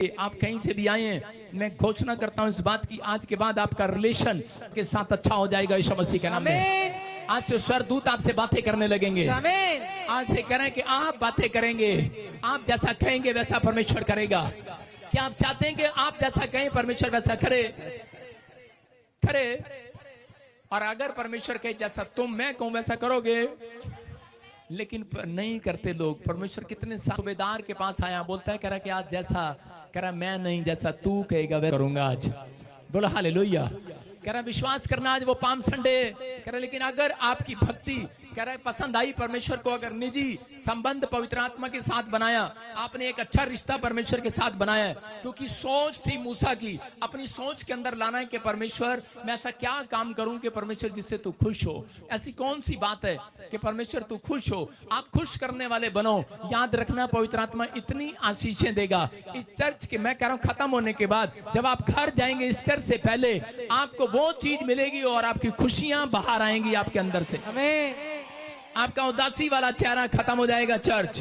आप कहीं से भी आए हैं, मैं घोषणा करता हूं इस बात की, आज के बाद आपका रिलेशन के साथ अच्छा हो जाएगा यीशु मसीह के नाम में। आज से स्वर्गदूत आपसे बातें करने लगेंगे। आज से कह रहे हैं कि आप बातें करेंगे, आप जैसा कहेंगे वैसा परमेश्वर करेगा। क्या आप चाहते हैं कि आप जैसा कहें परमेश्वर वैसा करे? और अगर परमेश्वर कहे जैसा तुम मैं कहूं वैसा करोगे, लेकिन नहीं करते लोग। परमेश्वर कितने सूबेदार के पास आया, बोलता है कह रहा कि आज जैसा, कह रहा मैं नहीं, जैसा तू कहेगा वैसा करूंगा आज। बोला हालेलुया। कह रहा विश्वास करना आज वो पाम संडे, कह रहा लेकिन अगर आपकी भक्ति कह रहा है पसंद आई परमेश्वर को, अगर निजी संबंध पवित्र आत्मा के साथ बनाया, आपने एक अच्छा रिश्ता परमेश्वर के साथ बनाया, क्योंकि सोच थी मूसा की, अपनी सोच के अंदर लाना है कि परमेश्वर मैं ऐसा क्या काम करूं कि परमेश्वर जिससे तू खुश हो। ऐसी कौन सी बात है कि परमेश्वर तू खुश हो? आप खुश करने वाले बनो। याद रखना पवित्र आत्मा इतनी आशीषें देगा इस चर्च के, मैं कह रहा हूं खत्म होने के बाद जब आप घर जाएंगे इस चर्च से पहले आपको वो चीज मिलेगी और आपकी खुशियां बाहर आएंगी आपके अंदर से। आपका उदासी वाला चेहरा खत्म हो जाएगा। चर्च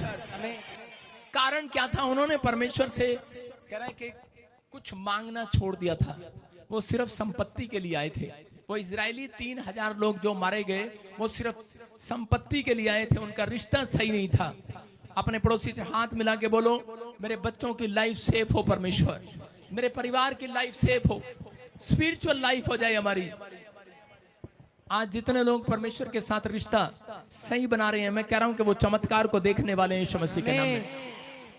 कारण क्या था? उन्होंने परमेश्वर से कह रहा है कि कुछ मांगना छोड़ दिया था। वो सिर्फ संपत्ति के लिए आए थे। वो इजरायली 3000 लोग जो मारे गए वो सिर्फ संपत्ति के लिए आए थे। उनका रिश्ता सही नहीं था। अपने पड़ोसी से हाथ मिला के बोलो मेरे बच्चों की लाइफ सेफ हो परमेश्वर, मेरे परिवार की लाइफ सेफ हो, स्पिरिचुअल लाइफ हो जाए हमारी। आज जितने लोग परमेश्वर के साथ रिश्ता सही बना रहे हैं, मैं कह रहा हूं कि वो चमत्कार को देखने वाले हैं यीशु मसीह के नाम में।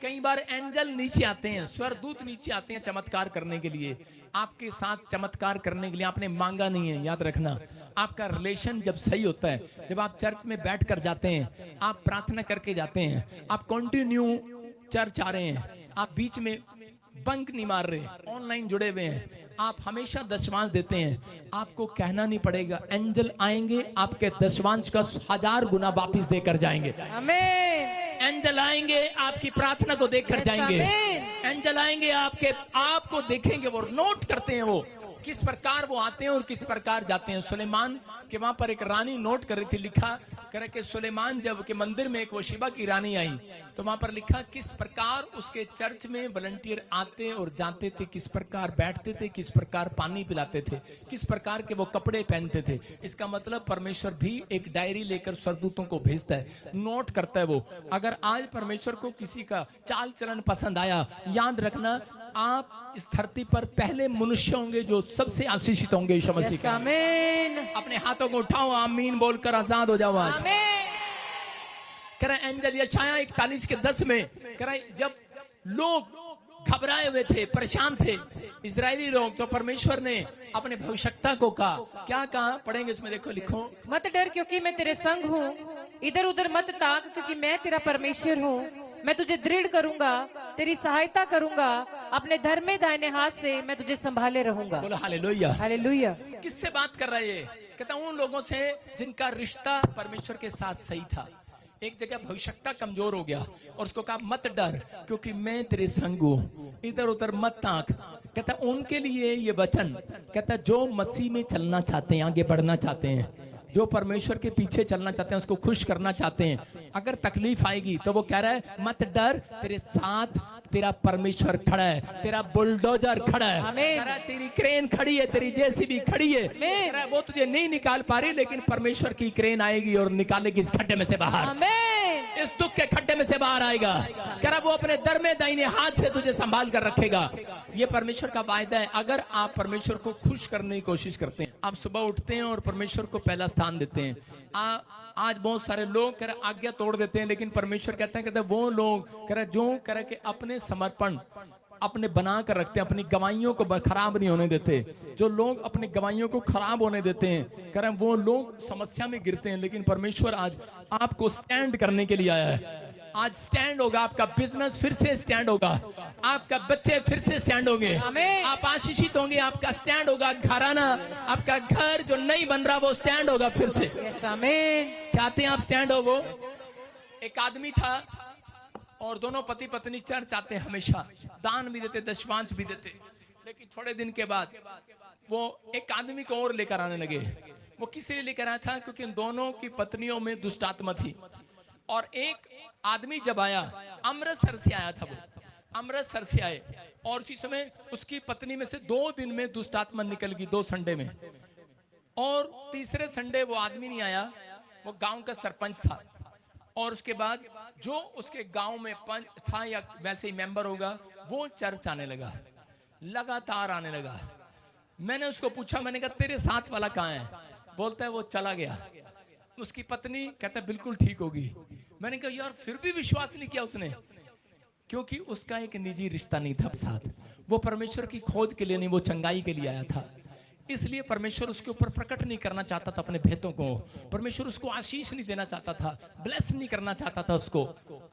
कई बार एंजल नीचे आते हैं, स्वर्गदूत नीचे आते हैं चमत्कार करने के लिए, आपके साथ चमत्कार करने के लिए। आपने मांगा नहीं है, याद रखना। आपका रिलेशन जब सही होता है, जब आप चर्च में बैठ कर जाते हैं, आप प्रार्थना करके जाते हैं, आप कंटिन्यू चर्च आ रहे हैं, आप बीच में बंक नहीं मार रहे, ऑनलाइन जुड़े हुए हैं, आप हमेशा दशमांश देते हैं, आपको कहना नहीं पड़ेगा, एंजल आएंगे आपके दशमांश का 1000 गुना वापिस देकर जाएंगे। एंजल आएंगे आपकी प्रार्थना को देखकर जाएंगे। एंजल आएंगे आपको देखेंगे, वो नोट करते हैं वो किस प्रकार वो आते हैं और किस प्रकार जाते हैं। सुलेमान के वहां पर एक रानी नोट कर रही थी, लिखा करे कि सुलेमान जब के मंदिर में एक वो शिबा की रानी आई तो वहां पर लिखा किस प्रकार उसके चर्च में वॉलंटियर आते और जाते थे, किस प्रकार बैठते थे, किस प्रकार पानी पिलाते थे, किस प्रकार के वो कपड़े पहनते थे। इसका मतलब परमेश्वर भी एक डायरी लेकर स्वर्गदूतों को भेजता है, नोट करता है वो। अगर आज परमेश्वर को किसी का चाल चलन पसंद आया, याद रखना आप इस धरती पर पहले मनुष्य होंगे जो सबसे आशीषित होंगे यीशु मसीह के। आमीन। अपने हाथों को उठाओ, आमीन बोलकर आजाद हो जाओ आज। कह रहा एंजल यशायाह 41:10 में कह रहा जब लोग घबराए हुए थे, परेशान थे इजरायली लोग, तो परमेश्वर ने अपने भविष्यता को कहा। क्या कहा? पढ़ेंगे इसमें, देखो लिखो, मत डर क्योंकि मैं तेरे संग हूँ, इधर उधर मत ताक क्योंकि मैं तेरा परमेश्वर हूँ, मैं तुझे दृढ़ करूंगा, तेरी सहायता करूंगा, अपने धर्मे दाहिने हाथ से मैं तुझे संभाले रहूंगा। बोलो हालेलुया। हालेलुया। किससे बात कर रहा है ये? कहता उन लोगों से जिनका रिश्ता परमेश्वर के साथ सही था। एक जगह भविष्यता कमजोर हो गया और उसको कहा मत डर क्योंकि मैं तेरे संग हूं, इधर उधर मत ताक। कहता उनके लिए ये वचन, कहता जो मसीह में चलना चाहते हैं, आगे बढ़ना चाहते हैं, जो परमेश्वर के पीछे चलना चाहते हैं, उसको खुश करना चाहते हैं, अगर तकलीफ आएगी तो वो कह रहा है मत डर, तेरे साथ तेरा परमेश्वर खड़ा है, तेरा बुलडोजर खड़ा है, तेरी क्रेन खड़ी है, तेरी जेसीबी खड़ी है। वो तुझे नहीं निकाल पा रही, लेकिन परमेश्वर की क्रेन आएगी और निकालेगी इस खड्डे में से बाहर, इस दुख के खड्डे में से बाहर आएगा। कह रहा वो अपने दरमे दाहिने हाथ से तुझे संभाल कर रखेगा। ये परमेश्वर का वायदा है। अगर आप परमेश्वर को खुश करने की कोशिश करते हैं, आप सुबह उठते हैं और परमेश्वर को पहला स्थान देते हैं। आज बहुत सारे लोग कह रहे आज्ञा तोड़ देते हैं, लेकिन परमेश्वर कहते हैं वो लोग कह रहे जो कह रहे कि अपने समर्पण अपने बना कर रखते हैं, अपनी गवाहियों को खराब नहीं होने देते। जो लोग अपनी गवाहियों को खराब होने देते हैं, कह रहे वो लोग समस्या में गिरते हैं। लेकिन परमेश्वर आज आपको स्टैंड करने के लिए आया है। आज स्टैंड होगा, आपका बिजनेस फिर से स्टैंड होगा, आपका बच्चे फिर से स्टैंड होंगे, आप आशीषित होंगे, आपका स्टैंड होगा। घराना, आपका घर जो नहीं बन रहा वो स्टैंड होगा फिर से। चाहते हैं आप स्टैंड हो? वो एक आदमी था और दोनों पति पत्नी चर्च आते हमेशा, दान भी देते, दशमांश भी देते। लेकिन थोड़े दिन के बाद वो एक आदमी को और लेकर आने लगे। वो किस लिए लेकर आया था? क्योंकि इन दोनों की पत्नियों में दुष्ट आत्मा थी। और एक आदमी जब आया, अमृतसर से आया था वो, अमृतसर से आए और उसी समय उसकी पत्नी में से 2 दिन में दुष्ट आत्मा निकल गई, 2 संडे में। और तीसरे संडे वो आदमी नहीं आया, वो गांव का सरपंच था। और उसके बाद जो उसके गांव में पंच था या वैसे ही मेंबर होगा, वो चर्च आने लगा, लगातार आने लगा। मैंने उसको पूछा, मैंने कहा तेरे साथ वाला कहाँ है? बोलता है वो चला गया। उसकी पत्नी कहता है बिल्कुल ठीक होगी। मैंने कहा यार फिर भी विश्वास नहीं किया उसने, क्योंकि उसका एक निजी रिश्ता नहीं था साथ। वो परमेश्वर की खोज के लिए नहीं, वो चंगाई के लिए आया था। इसलिए परमेश्वर उसके ऊपर प्रकट नहीं करना चाहता था अपने भेदों को। परमेश्वर उसको आशीष नहीं देना चाहता था, ब्लेस नहीं करना चाहता था,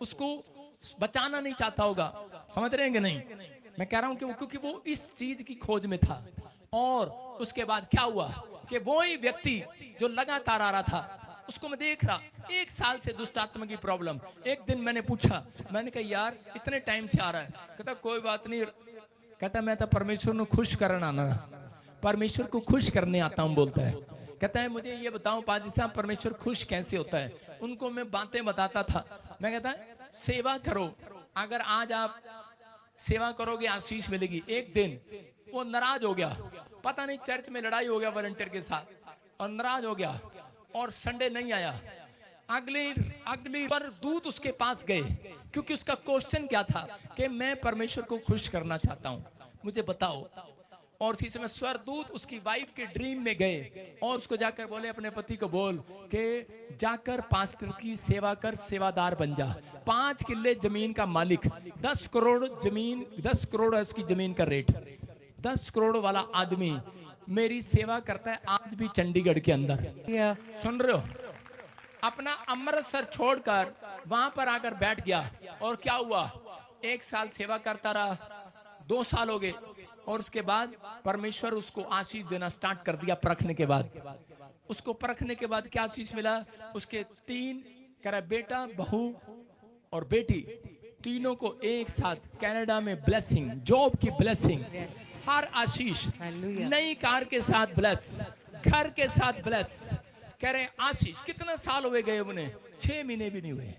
उसको बचाना नहीं चाहता होगा। समझ रहे हैं कि नहीं? मैं कह रहा हूं कि क्योंकि वो इस चीज की खोज में था। और उसके बाद क्या हुआ कि वो ही व्यक्ति जो लगातार आ रहा था, उसको मैं देख रहा 1 साल से दुष्ट आत्मा की प्रॉब्लम। एक दिन मैंने पूछा, मैंने कहा यार इतने टाइम से आ रहा है? कहता कोई बात नहीं। कहता मैं तो परमेश्वर को खुश करना ना, परमेश्वर को खुश करने आता हूं, बोलता है। कहता है मुझे ये बताओ पादी साहब, परमेश्वर खुश कैसे होता है? उनको मैं बातें बताता था। मैं कहता है सेवा करो, अगर आज आप सेवा करोगे आशीष मिलेगी। एक दिन वो नाराज हो गया, पता नहीं चर्च में लड़ाई हो गया वॉलंटियर के साथ, और नाराज हो गया और संडे नहीं आया। अगली बार दूत उसके पास गए, क्योंकि उसका क्वेश्चन क्या था कि मैं परमेश्वर को खुश करना चाहता हूं, मुझे बताओ। और इसी समय स्वर्गदूत उसकी वाइफ के ड्रीम में गए और उसको जाकर बोले, अपने पति को बोल कि जाकर पास्टर की सेवा कर, सेवादार बन जा। 5 किले जमीन का मालिक, 10 करोड़ जमीन, 10 करोड़ है उसकी जमीन का रेट। 10 करोड़ वाला आदमी मेरी सेवा करता है आज भी चंडीगढ़ के अंदर। सुन रहे हो? अपना अमृतसर छोड़कर वहां पर आकर बैठ गया। और क्या हुआ? 1 साल सेवा करता रहा, 2 साल हो गए, और उसके बाद परमेश्वर उसको आशीष देना स्टार्ट कर दिया। परखने के बाद उसको, परखने के बाद क्या आशीष मिला? उसके 3 बेटा, बहू और बेटी, तीनों को एक साथ कनाडा में ब्लेसिंग, जॉब की ब्लेसिंग, हर आशीष, नई कार के साथ ब्लेस, घर के साथ ब्लेस। कह रहे आशीष। कितना साल हुए गए उन्हें? 6 महीने भी नहीं हुए,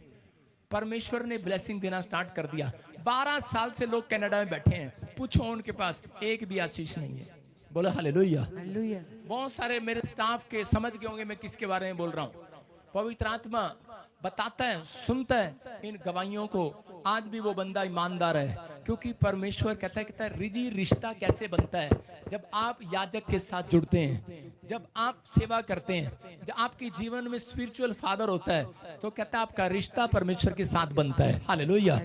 परमेश्वर ने ब्लेसिंग देना स्टार्ट कर दिया। 12 साल से लोग कनाडा में बैठे हैं, पूछो उनके पास एक भी आशीष नहीं है। बोलो हालेलुया। बहुत सारे मेरे स्टाफ के समझ गए होंगे मैं किसके बारे में बोल रहा हूँ। पवित्र आत्मा बताता है, सुनता है इन गवाहियों को। आज भी वो बंदा ईमानदार है, क्योंकि परमेश्वर कहता है रिजी रिश्ता कैसे बनता है? जब आप याजक के साथ जुड़ते हैं, जब आप सेवा करते हैं, जब आपके जीवन में स्पिरिचुअल फादर होता है, तो कहता है आपका रिश्ता परमेश्वर के साथ बनता है। हालेलुया।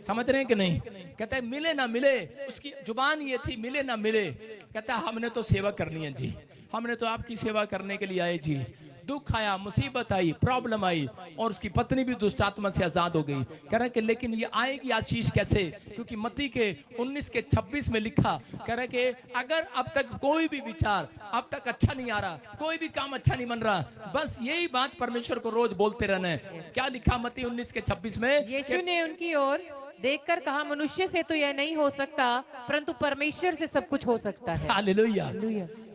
समझ रहे हैं कि नहीं? कहता है मिले ना मिले, उसकी जुबान ये थी, मिले ना मिले। कहता है हमने तो सेवा करनी है जी, हमने तो आपकी सेवा करने के लिए आए जी। दुख आया, मुसीबत आई, प्रॉब्लम आई, और उसकी पत्नी भी दुष्ट आत्मा से आजाद हो गई। कह रहे कि लेकिन ये आएगी आशीष कैसे? क्योंकि मत्ती के 19:26 में लिखा, कह रहे कि अगर अब तक कोई भी विचार अब तक अच्छा नहीं आ रहा, कोई भी काम अच्छा नहीं बन रहा, बस यही बात परमेश्वर को रोज बोलते रहना है। क्या लिखा मत्ती 19:26 में? यीशु ने उनकी ओर देखकर कहा, मनुष्य से तो यह नहीं हो सकता, परंतु परमेश्वर से सब कुछ हो सकता है। हालेलुया।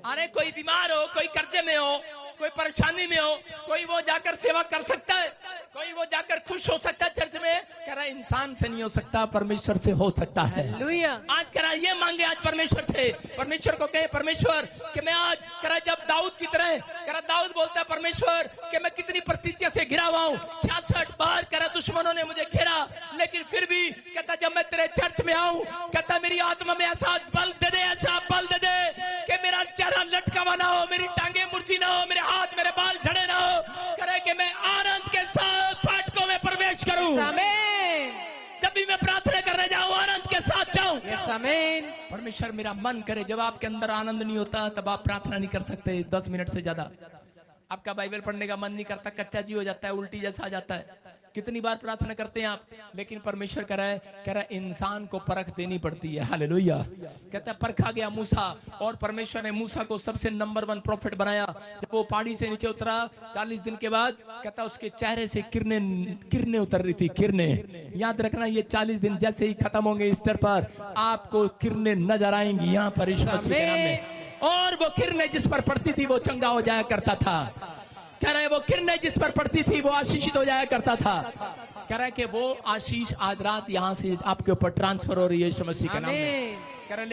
अरे कोई बीमार हो, कोई कर्जे में हो, कोई परेशानी में हो, कोई वो जाकर सेवा कर सकता है, कोई वो जाकर खुश हो सकता है चर्च में। कह रहा इंसान से नहीं हो सकता, परमेश्वर से हो सकता है। आज कह रहा ये मांगे आज परमेश्वर से, परमेश्वर को कहे परमेश्वर कि मैं आज, कह रहा जब दाऊद की तरह, कह रहा दाऊद बोलता है परमेश्वर कि मैं कितनी परिस्थितियों से घिरा हुआ हूँ, 66 बार कह रहा दुश्मनों ने मुझे घेरा, लेकिन फिर भी कहता जब मैं तेरे चर्च में आऊं, कहता मेरी आत्मा में ऐसा बल दे दे, ऐसा बल दे दे कि मेरा चेहरा लटका हुआ ना हो, मेरी टांगे मुरझी ना हो, मेरे हाथ मेरे बाल झड़े ना हो, करे कि मैं आनंद के साथ फाटकों में प्रवेश करूं। जब भी मैं प्रार्थना करने जाऊं आनंद के साथ जाऊं। परमेश्वर मेरा मन करे, जब आपके अंदर आनंद नहीं होता तब आप प्रार्थना नहीं कर सकते 10 मिनट से ज्यादा। आपका बाइबल पढ़ने का मन नहीं करता, कच्चा जी हो जाता है, उल्टी जैसा आ जाता है। कितनी बार प्रार्थना करते हैं आप, लेकिन परमेश्वर कह रहा है इंसान को परख देनी पड़ती है। हालेलुया। कहता है परखा गया मूसा, और परमेश्वर ने मूसा को सबसे नंबर 1 प्रोफेट बनाया। जब वो पहाड़ी से नीचे उतरा 40 दिन के बाद, कहता उसके चेहरे से किरणें उतर रही थी, किरणें। याद रखना ये 40 दिन जैसे ही खत्म होंगे ईस्टर पर, आपको किरणें नजर आएंगी यहाँ पर यीशु मसीह के नाम में। और वो किरणें जिस पर पड़ती थी वो चंगा हो जाया करता था। कह रहे वो किरणें जिस पर पड़ती थी वो आशीषित हो जाया करता था। कह रहा है कि वो आशीष आज रात यहां से आपके ऊपर ट्रांसफर हो रही है यीशु मसीह के नाम में। आमीन।